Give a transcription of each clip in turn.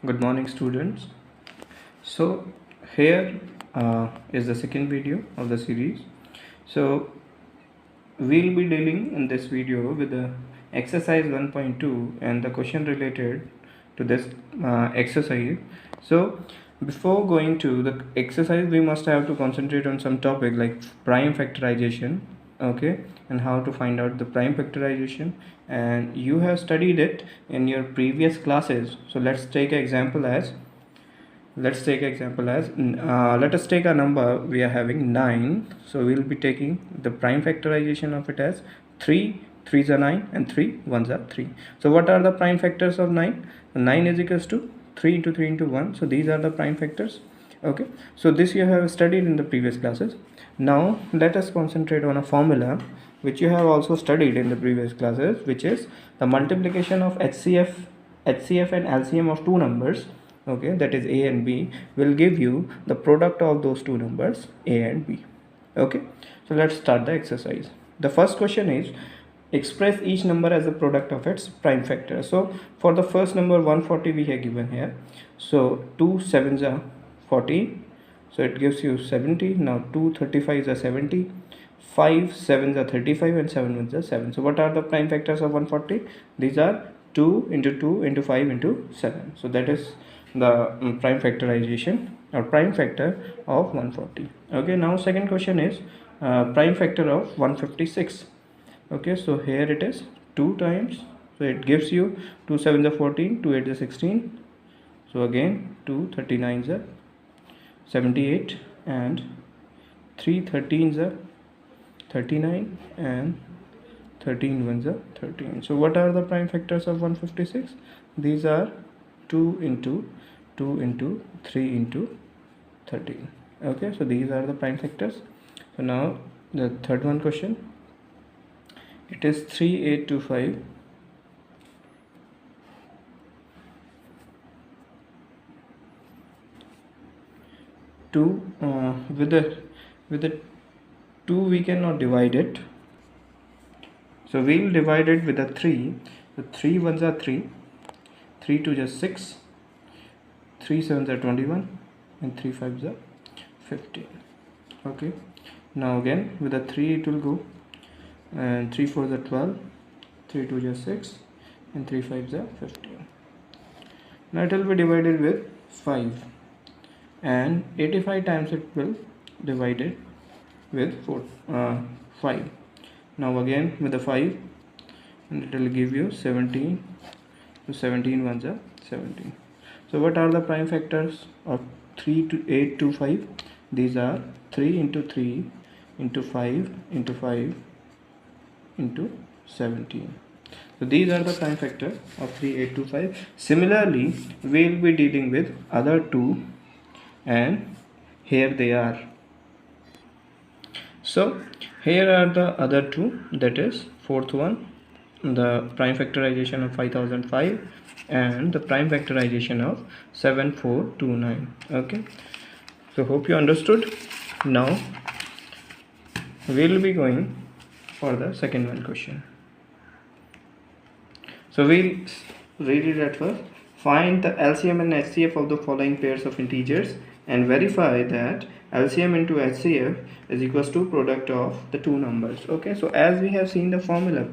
Good morning, students. So here is the second video of the series. So we'll be dealing in this video with the exercise 1.2 and the question related to this exercise. So before going to the exercise, we must have to concentrate on some topic like prime factorization, okay, and how to find out the prime factorization. And you have studied it in your previous classes. So let us take a number. We are having 9, so we'll be taking the prime factorization of it as 3 3s are 9 and 3 1s are 3. So what are the prime factors of 9? 9 is equals to 3 into 3 into 1. So these are the prime factors. Okay, so this you have studied in the previous classes. Now let us concentrate on a formula which you have also studied in the previous classes, which is the multiplication of HCF and LCM of two numbers, okay, that is a and b, will give you the product of those two numbers a and b. Okay, so let's start the exercise. The first question is express each number as a product of its prime factor. So for the first number 140 we have given here. So 2 7s are 40, so it gives you 70. Now 2 35s are 70, 5 7s are 35, and 7 1s are 7. So what are the prime factors of 140? These are 2 into 2 into 5 into 7. So that is the prime factorization or prime factor of 140. Okay, now second question is prime factor of 156. Okay, so here it is 2 times, so it gives you 2 7s are 14, 2 8s are 16. So again 2 39s are 78, and 3 13s are 39, and 13 1s are 13. So what are the prime factors of 156? These are 2 into 2 into 3 into 13. Okay, so these are the prime factors. So now the third one question, it is 3825 2 with the 2 we cannot divide it, so we will divide it with a 3. So 3 1s are 3, 3 2 just 6, 3 7s are 21, and 3 5s are 15. Okay, now again with a 3 it will go, and 3 4s are 12, 3 2 just 6, and 3 5s are 15. Now it will be divided with 5, and 85 times it will divide it with 5. Now again with the 5, and it will give you 17. So 17 1s are 17. So what are the prime factors of 3 to 8 to 5? These are 3 into 3 into 5 into 5 into 17. So these are the prime factor of 3 8 to 5. Similarly, we will be dealing with other two, and here they are. So here are the other two, that is fourth one, the prime factorization of 5005 and the prime factorization of 7429. Okay, so hope you understood. Now we will be going for the second one question. So we'll read it at first. Find the LCM and HCF of the following pairs of integers and verify that LCM into HCF is equals to product of the two numbers. Okay, so as we have seen the formula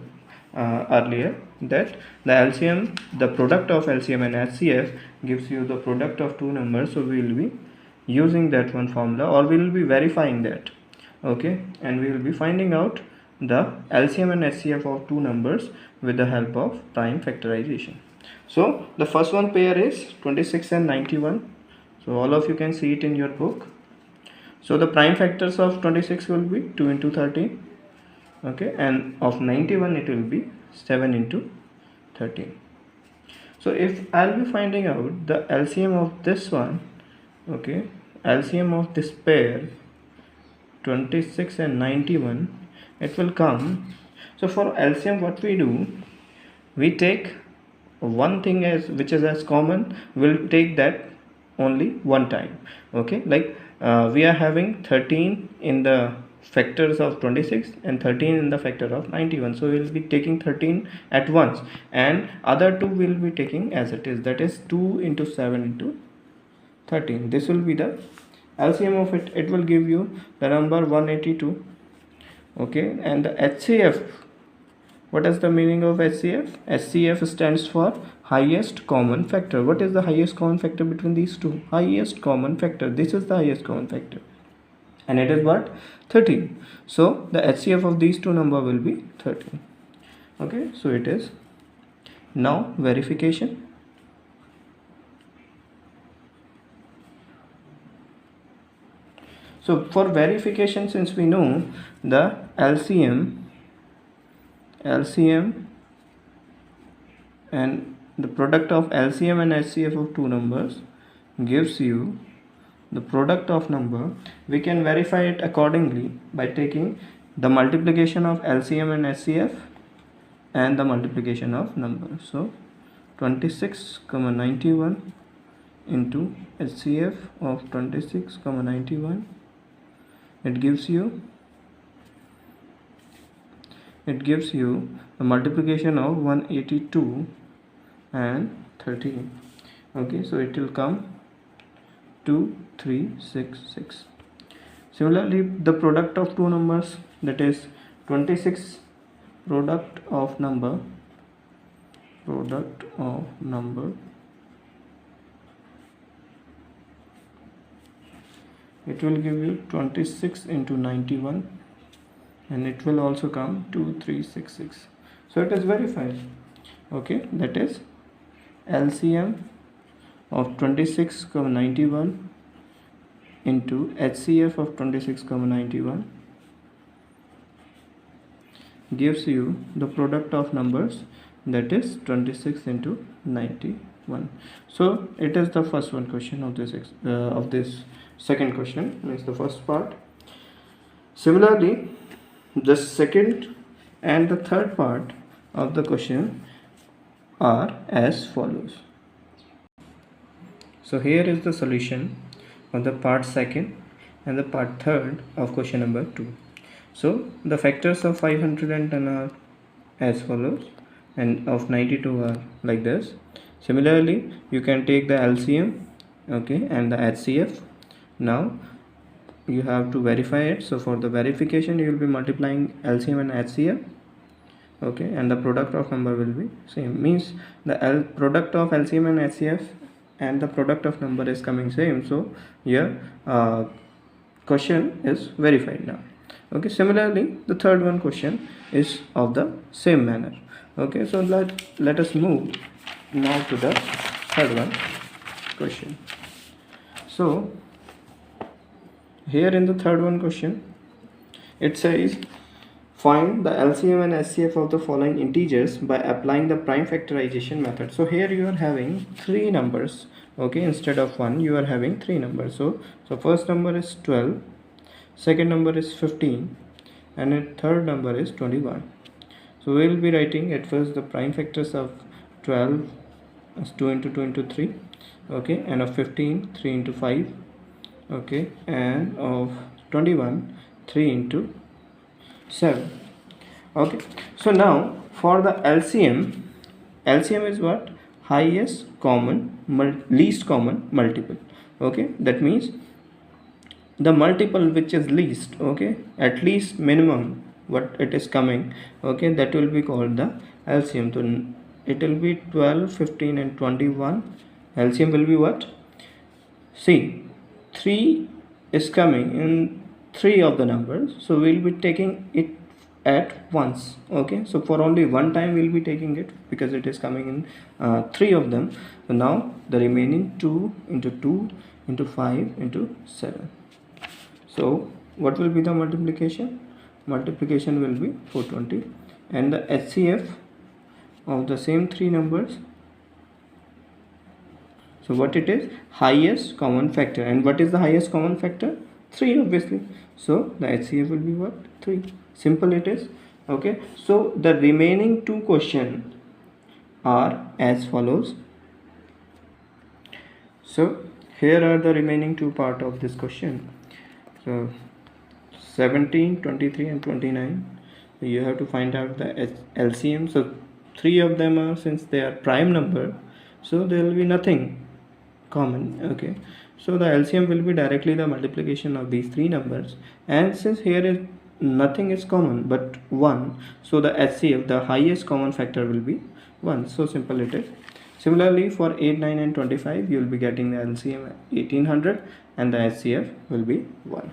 earlier, that the LCM, the product of LCM and HCF gives you the product of two numbers. So we will be using that one formula, or we will be verifying that. Okay, and we will be finding out the LCM and HCF of two numbers with the help of prime factorization. So the first one pair is 26 and 91. So all of you can see it in your book. So the prime factors of 26 will be 2 into 13. Okay, and of 91 it will be 7 into 13. So if I'll be finding out the LCM of this one, okay, LCM of this pair 26 and 91, it will come. So for LCM what we do, we take one thing as which is as common, we'll take that only one time. Okay, like we are having 13 in the factors of 26 and 13 in the factor of 91. So we will be taking 13 at once, and other two will be taking as it is, that is 2 into 7 into 13. This will be the LCM of it. It will give you the number 182. Okay, and the HCF, what is the meaning of HCF? HCF stands for highest common factor. What is the highest common factor between these two? Highest common factor. This is the highest common factor, and it is what? 13. So the HCF of these two number will be 13. Okay, so it is. Now verification. So for verification, since we know the LCM and the product of LCM and HCF of two numbers gives you the product of number, we can verify it accordingly by taking the multiplication of LCM and HCF and the multiplication of number. So 26,91 into HCF of 26,91, it gives you the multiplication of 182 and 13. Okay, so it will come 2366. Similarly, the product of two numbers, that is 26 product of number, it will give you 26 into 91, and it will also come 2366. So it is verified. Okay, that is LCM of 26,91 into HCF of 26,91 gives you the product of numbers, that is 26 into 91. So it is the first one question of this second question, means the first part. Similarly, the second and the third part of the question are as follows. So here is the solution of the part second and the part third of question number 2. So the factors of 510 are as follows, and of 92 are like this. Similarly, you can take the LCM, okay, and the HCF. Now you have to verify it. So for the verification, you will be multiplying LCM and HCF, okay, and the product of number will be same, means the product of LCM and HCF and the product of number is coming same. So your question is verified now. Okay, similarly, the third one question is of the same manner. Okay, so let us move now to the third one question. So here in the third one question, it says find the LCM and HCF of the following integers by applying the prime factorization method. So here you are having three numbers. Okay, instead of one, you are having three numbers. So first number is 12, second number is 15, and the third number is 21. So we will be writing at first the prime factors of 12 as 2 into 2 into 3, okay, and of 15 3 into 5, okay, and of 21 3 into 7. Okay, so now for the LCM is what? Highest common least common multiple. Okay, that means the multiple which is least, okay, at least minimum what it is coming, okay, that will be called the LCM. So it will be 12, 15 and 21. LCM will be what? See, 3 is coming in 3 of the numbers, so we will be taking it at once. Okay, so for only one time we will be taking it because it is coming in 3 of them. So now the remaining 2 into 2 into 5 into 7. So what will be the multiplication? Multiplication will be 420, and the HCF of the same 3 numbers. So what it is? Highest common factor. And what is the highest common factor? 3, obviously. So the HCF will be what? 3. Simple it is. Okay, so the remaining 2 questions are as follows. So here are the remaining 2 part of this question. So 17, 23 and 29. So you have to find out the LCM. So three of them are, since they are prime number, so there will be nothing common. Okay, so the LCM will be directly the multiplication of these three numbers, and since here is nothing is common but 1, so the HCF, the highest common factor, will be 1. So simple it is. Similarly for 8, 9 and 25, you will be getting the LCM 1800 and the HCF will be 1.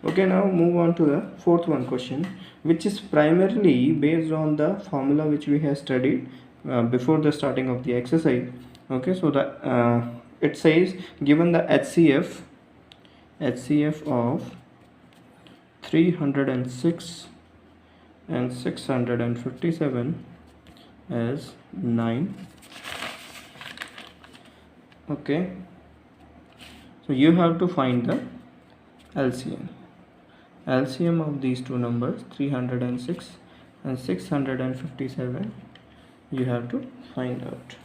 Okay, now move on to the fourth one question, which is primarily based on the formula which we have studied before the starting of the exercise. Okay, so the it says, given the HCF of 306 and 657 as 9. Okay, so you have to find the LCM of these two numbers, 306 and 657, you have to find out.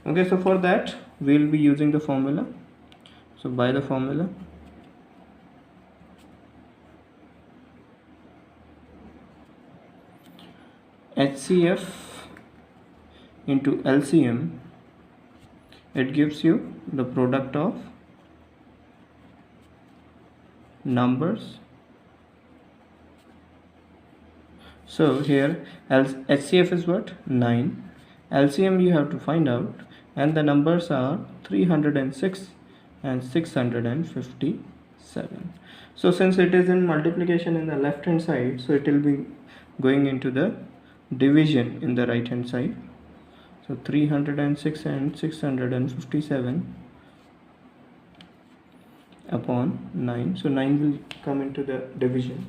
Okay, so for that we will be using the formula. So by the formula, HCF into LCM, it gives you the product of numbers. So here HCF is what? 9. LCM you have to find out, and the numbers are 306 and 657. So since it is in multiplication in the left hand side, so it will be going into the division in the right hand side. So 306 and 657 upon 9. So 9 will come into the division.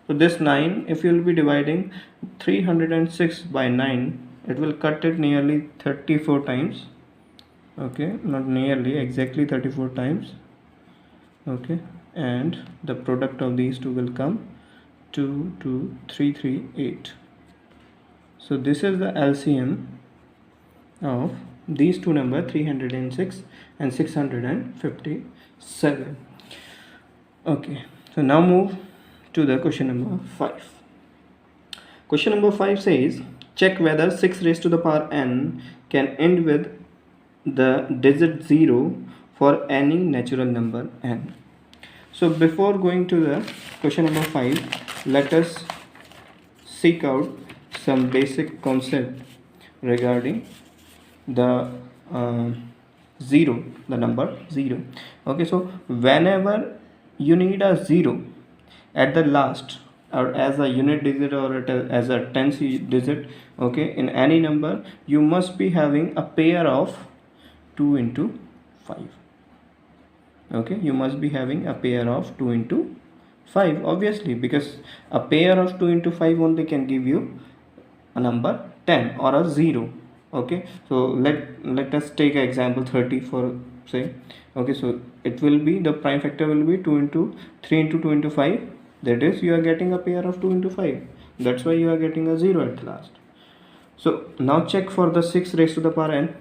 So this 9, if you will be dividing 306 by 9, it will cut it nearly 34 times. Okay, not nearly, exactly 34 times. Okay, and the product of these two will come 22338. So this is the LCM of these two numbers, 306 and 657. Okay, so now move to the question number 5. Question number 5 says, check whether 6 raised to the power n can end with the digit 0 for any natural number n. So before going to the question number 5, let us seek out some basic concept regarding the 0, the number 0. Okay, so whenever you need a 0 at the last, or as a unit digit, or as a tens digit, okay, in any number, you must be having a pair of 2 into 5. Okay, you must be having a pair of 2 into 5, obviously, because a pair of 2 into 5 only can give you a number 10 or a 0. Okay, so let us take an example 30 for say. Okay, so it will be, the prime factor will be 2 into 3 into 2 into 5, that is, you are getting a pair of 2 into 5. That's why you are getting a 0 at last. So now check for the 6 raised to the power n.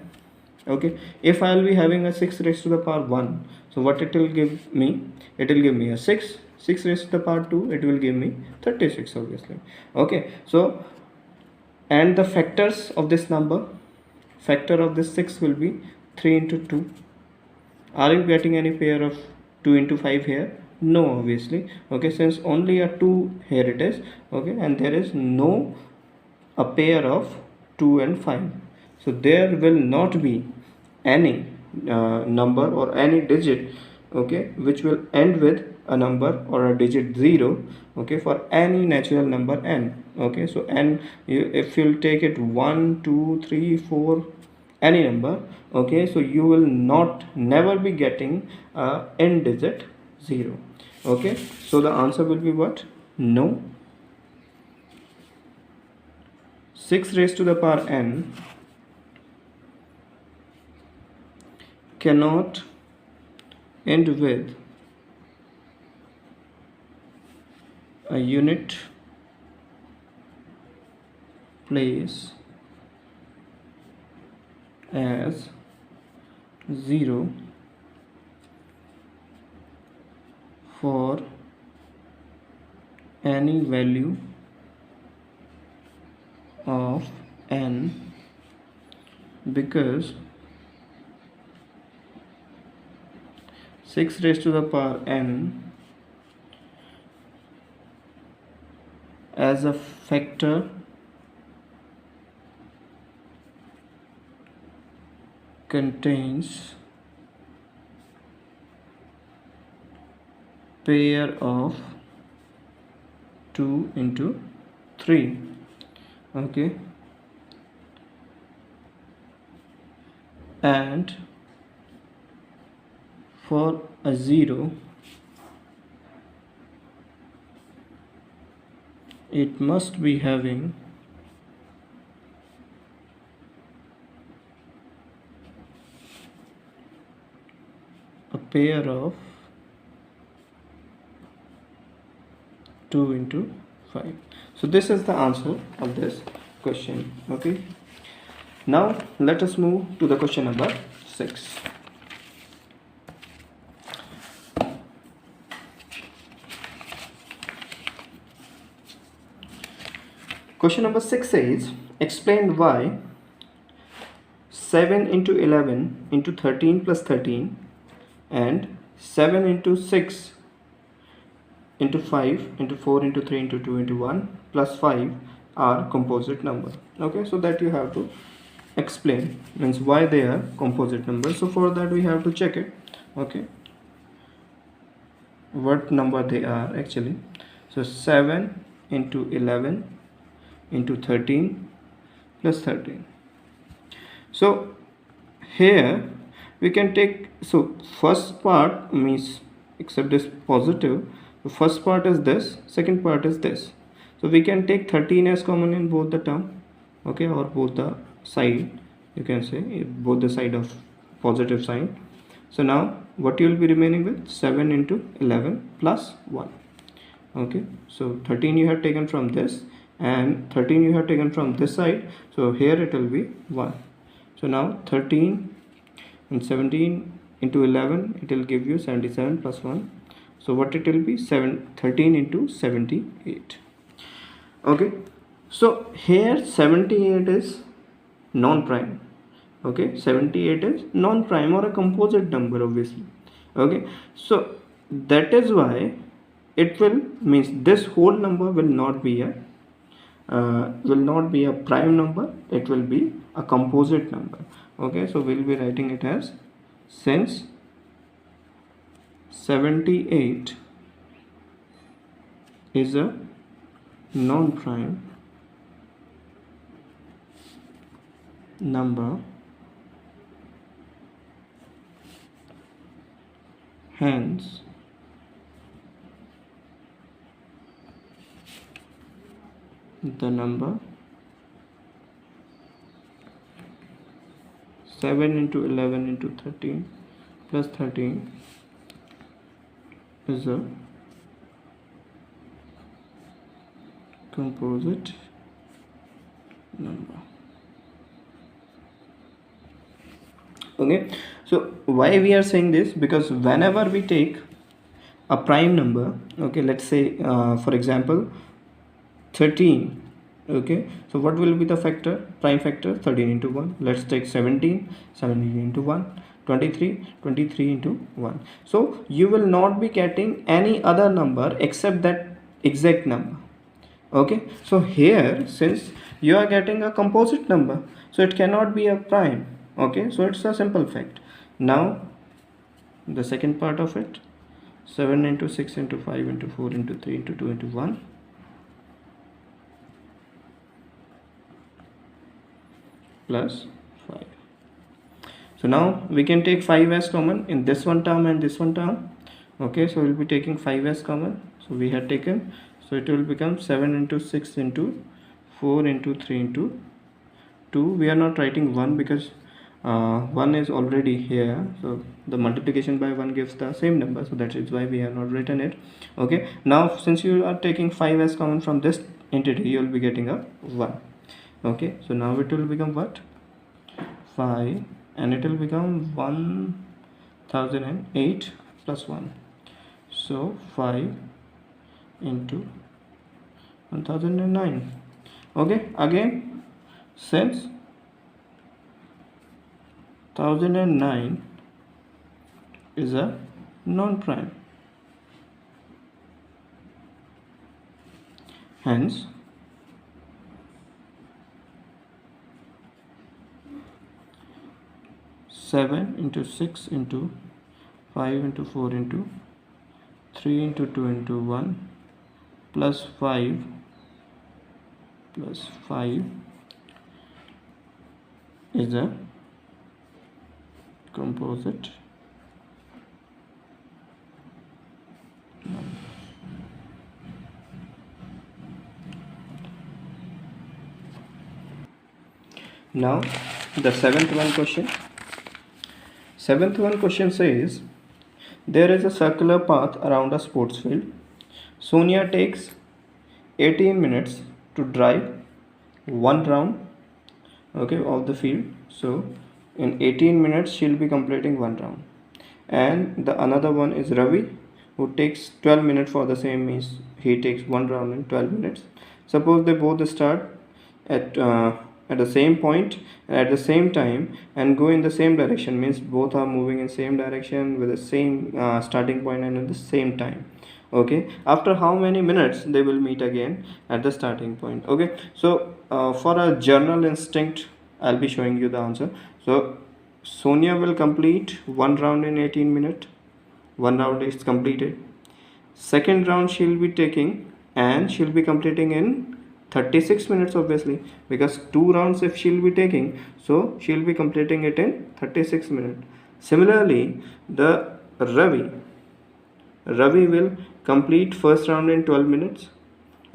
Okay, if I will be having a 6 raised to the power 1, so what it will give me? It will give me a 6 raised to the power 2, it will give me 36, obviously. Okay, so, and the factors of this number, factor of this 6 will be 3 into 2. Are you getting any pair of 2 into 5 here? No, obviously. Okay, since only a 2 here it is. Okay, and there is no a pair of 2 and 5. So there will not be any number or any digit, okay, which will end with a number or a digit 0, okay, for any natural number n. Okay, so n, if you'll take it 1, 2, 3, 4, any number, okay, so you will never be getting n digit 0. Okay, so the answer will be what? No. 6 raised to the power n cannot end with a unit place as 0 for any value of n, because 6 raised to the power n as a factor contains pair of 2 into 3. Okay, and for a 0 it must be having a pair of 2 into 5. So this is the answer of this question. Okay, now let us move to the question number 6. Question number 6 says, explain why 7 into 11 into 13 plus 13 and 7 into 6 into 5 into 4 into 3 into 2 into 1 plus 5 are composite number. Okay, so that you have to explain, means why they are composite numbers. So for that we have to check it. Okay, what number they are actually. So 7 into 11 into 13 plus 13. So here we can take, so first part means, except this positive, the first part is this, second part is this. So we can take 13 as common in both the term. Okay, or both the side, you can say both the side of positive sign. So now what you will be remaining with? 7 into 11 plus 1. Okay, so 13 you have taken from this and 13 you have taken from this side, so here it will be 1. So now 13 and 17 into 11, it will give you 77 plus 1. So what it will be? 13 into 78. Okay, so here 78 is non-prime. Okay, 78 is non-prime or a composite number obviously. Okay, so that is why it will, means this whole number will not be a prime number, it will be a composite number. Okay, so we'll be writing it as, since 78 is a non-prime number, hence the number 7 into 11 into 13 plus 13 is a composite number. Okay, so why we are saying this? Because whenever we take a prime number, okay, let's say for example 13. Okay, so what will be the factor, prime factor? 13 into 1. Let's take 17 into 1, 23 into 1. So you will not be getting any other number except that exact number. Okay, so here since you are getting a composite number, so it cannot be a prime. Okay, so it's a simple fact. Now the second part of it, 7 into 6 into 5 into 4 into 3 into 2 into 1 plus 5. So now we can take 5 as common in this one term and this one term. Okay, so we'll be taking 5 as common. So we had taken, so it will become 7 into 6 into 4 into 3 into 2. We are not writing 1 because 1 is already here, so the multiplication by 1 gives the same number, so that is why we have not written it. Okay, now since you are taking 5 as common from this entity, you will be getting a 1. Okay, so now it will become what? 5, and it will become 1008 plus 1. So 5 into 1009. Okay, again, since 1009 is a non-prime, hence 7 into 6 into 5 into 4 into 3 into 2 into 1 plus 5 is a composite number. Now the seventh one question says, there is a circular path around a sports field. Sonia takes 18 minutes to drive one round, okay, of the field. So in 18 minutes she'll be completing one round. And the another one is Ravi, who takes 12 minutes for the same, means he takes one round in 12 minutes. Suppose they both start at the same point at the same time and go in the same direction, means both are moving in same direction with the same starting point and at the same time. Okay, after how many minutes they will meet again at the starting point. Okay, so for a general instinct I'll be showing you the answer. So Sonia will complete one round in 18 minutes. One round is completed. Second round she'll be taking and she'll be completing in 36 minutes, obviously, because two rounds if she'll be taking, so she'll be completing it in 36 minutes. Similarly, the Ravi will complete first round in 12 minutes.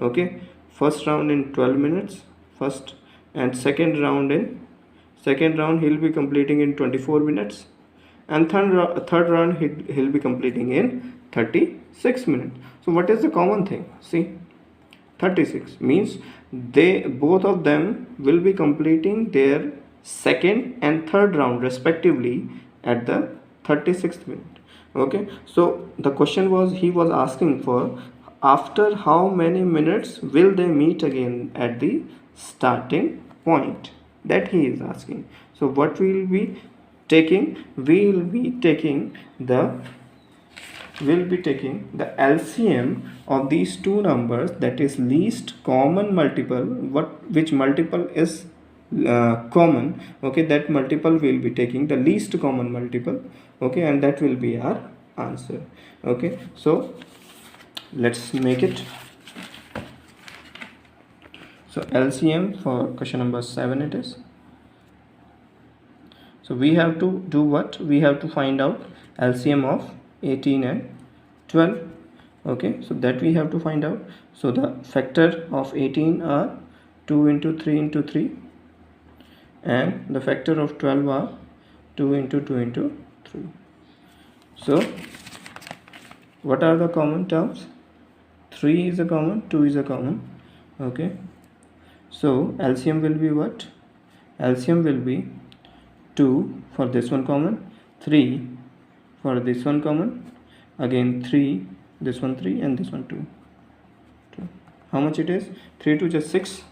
Okay, first round in 12 minutes first, and second round he'll be completing in 24 minutes, and third round he'll be completing in 36 minutes. So what is the common thing? See, 36 means they both of them will be completing their second and third round respectively at the 36th minute. Okay, so the question was, he was asking for after how many minutes will they meet again at the starting point, that he is asking. So what we will be taking, we will be taking the LCM of these two numbers, that is least common multiple, which multiple is common. Okay, that multiple will be taking the least common multiple. Okay, and that will be our answer. Okay, so let's make it. So LCM for question number 7 it is. So we have to do what? We have to find out LCM of 18 and 12. Okay, so that we have to find out. So the factor of 18 are 2 into 3 into 3, and the factor of 12 are 2 into 2 into 3. So what are the common terms? 3 is a common, 2 is a common. Okay, so LCM will be what? LCM will be 2 for this one common, 3 for this one common, again 3, this one 3, and this one 2. How much it is? 3 2 just 6,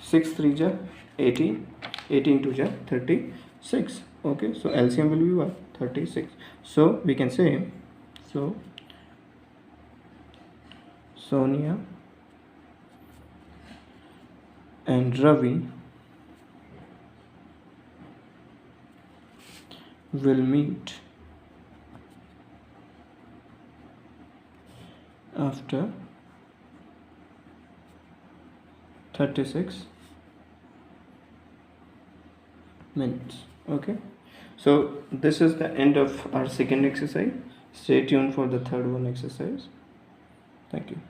6 3 ja 18, 18 2 ja 36. Okay, so LCM will be what? 36. So we can say, so Sonia and Ravi will meet after 36 minutes. Okay, so this is the end of our second exercise. Stay tuned for the third one exercise. Thank you.